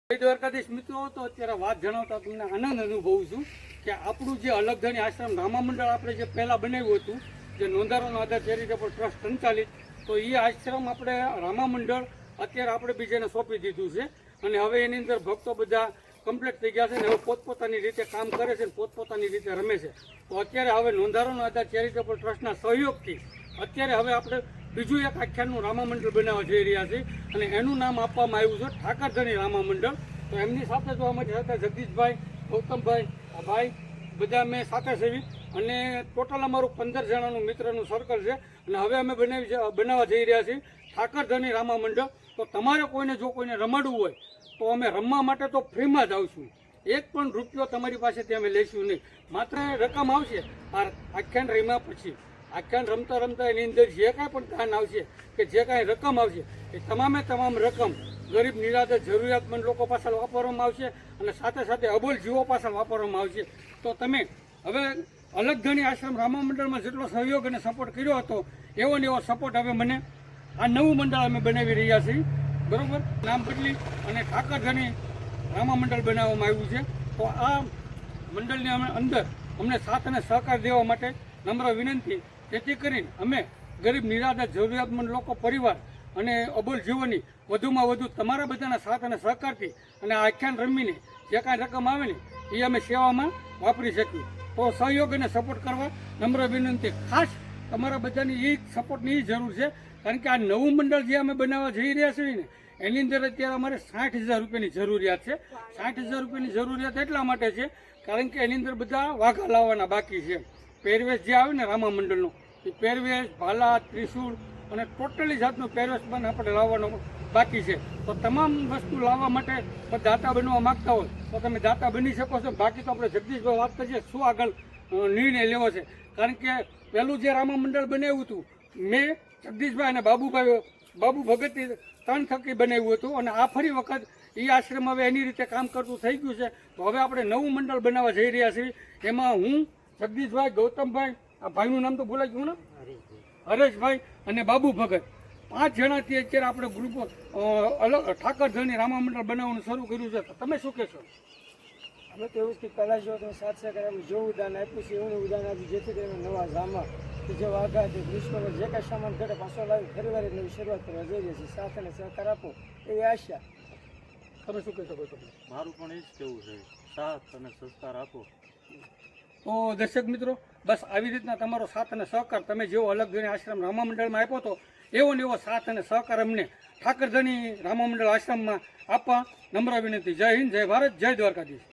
દ્વારકાધીશ મિત્રો, તો અત્યારે વાત જણાવતા તમને આનંદ અનુભવું છું કે આપણું જે અલગધણી આશ્રમ રામા મંડળ આપણે જે પહેલાં બનાવ્યું હતું, જે નોંધારાનો આધાર ચેરિટેબલ ટ્રસ્ટ સંચાલિત, તો એ આશ્રમ આપણે રામા મંડળ અત્યારે આપણે બીજાને સોંપી દીધું છે. અને હવે એની અંદર ભક્તો બધા કમ્પ્લીટ થઈ ગયા છે ને હવે પોતપોતાની રીતે કામ કરે છે, પોતપોતાની રીતે રમે છે. તો અત્યારે હવે નોંધારાનો આધાર ચેરિટેબલ ટ્રસ્ટના સહયોગથી અત્યારે હવે આપણે બીજું એક આખ્યાનનું રામા મંડળ બનાવવા જઈ રહ્યા છીએ અને એનું નામ આપવામાં આવ્યું છે ઠાકરધણી રામા મંડળ. તો એમની સાથે જો અમારી સાથે જગદીશભાઈ, ગૌતમભાઈ, ભાઈ બધા અમે સાથે સેવી અને ટોટલ અમારું 15 જણાનું મિત્રનું સર્કલ છે. અને હવે અમે બનાવવા જઈ રહ્યા છીએ ઠાકરધણી રામા મંડળ. તો તમારે કોઈને જો કોઈને રમાડવું હોય તો અમે રમવા માટે તો ફ્રીમાં જ આવશું. એક પણ રૂપિયો તમારી પાસેથી અમે લઈશું નહીં. માત્ર રકમ આવશે આ આખ્યાન રમ્યા પછી. આખ્યાન રમતા રમતા એની અંદર જે કાંઈ પણ દાન આવશે કે જે કાંઈ રકમ આવશે એ તમામે તમામ રકમ ગરીબ નિરાધાર જરૂરિયાતમંદ લોકો પાછળ વાપરવામાં આવશે અને સાથે સાથે અબોલ જીવો પાછળ વાપરવામાં આવશે. તો તમે હવે અલગધણી આશ્રમ રામા મંડળમાં જેટલો સહયોગ અને સપોર્ટ કર્યો હતો એવો ને એવો સપોર્ટ હવે મને આ નવું મંડળ અમે બનાવી રહ્યા છીએ. બરાબર, નામ બદલી અને ઠાકરધણી રામા મંડળ બનાવવામાં આવ્યું છે. તો આ મંડળની અંદર અમને સાથ અને સહકાર દેવા માટે નમ્ર વિનંતી, જેથી કરીને અમે ગરીબ નિરાધાર જરૂરિયાતમંદ લોકો પરિવાર અને અબોલ જીવોની વધુમાં વધુ તમારા બધાના સાથ અને સહકારથી અને આ આખ્યાન રમીને જે કાંઈ રકમ આવે ને એ અમે સેવામાં વાપરી શકીએ. તો સહયોગ અને સપોર્ટ કરવા નમ્ર વિનંતી. ખાસ તમારા બધાની એ સપોર્ટની જરૂર છે, કારણ કે આ નવું મંડળ જે અમે બનાવવા જઈ રહ્યા છીએ ને એની અંદર અત્યારે અમારે 60,000 રૂપિયાની જરૂરિયાત છે. 60,000 રૂપિયાની જરૂરિયાત એટલા માટે છે કારણ કે એની અંદર બધા વાઘા લાવવાના બાકી છે. પહેરવેશ જે આવે ને રામા મંડળનો એ પહેરવેશ, ભાલા, ત્રિશૂળ અને ટોટલી જાતનું પહેરવેશ પણ આપણે લાવવાનો બાકી છે. તો તમામ વસ્તુ લાવવા માટે દાતા બનવા માગતા હોય તો તમે દાતા બની શકો છો. બાકી તો આપણે જગદીશભાઈ વાત કરીએ શું આગળ નિર્ણય લેવો છે. કારણ કે પહેલું જે રામા મંડળ બનાવ્યું હતું મેં, જગદીશભાઈ અને બાબુ ભગતની 3 થકી બનાવ્યું હતું અને આ ફરી વખત એ આશ્રમ હવે એની રીતે કામ કરતું થઈ ગયું છે. તો હવે આપણે નવું મંડળ બનાવવા જઈ રહ્યા છીએ. એમાં હું, જગદીશભાઈ, ગૌતમભાઈ, આ ભાઈનું નામ તો ભૂલાઈ ગયું ને, હરેશભાઈ અને બાબુ ભગત, 5 જણાથી અત્યારે આપણે ગ્રુપ અલગ ઠાકરધણી રામા મંડળ બનાવવાનું શરૂ કર્યું છે. તમે શું કહેશો? અમે તો એવું જ કે પહેલાં જો તમે સાથ સહકાર જેવું ઉદાહરણ આપ્યું છે એવું ઉદાહરણ આપ્યું, જેથી કરીને નવા જામા કે જે વાઘા છે દુશ્મનો જે કાંઈ સામાન ઘરે પાછો લાવી ફરીવાર નવી શરૂઆત કરવા જઈ રહી છે. સાથ અને સહકાર આપો એવી આશા. તમે શું કહી શકો છો? મારું પણ એ જ કહેવું છે, સાથ અને સહકાર આપો. તો દર્શક મિત્રો, બસ આવી રીતના તમારો સાથ અને સહકાર તમે જેવો અલગધણી આશ્રમ રામા મંડળમાં આપ્યો હતો એવો ને એવો સાથ અને સહકાર અમને ઠાકરધણી રામા મંડળ આશ્રમમાં આપવા નમ્ર વિનંતી. જય હિન્દ, જય ભારત, જય દ્વારકાધીશ.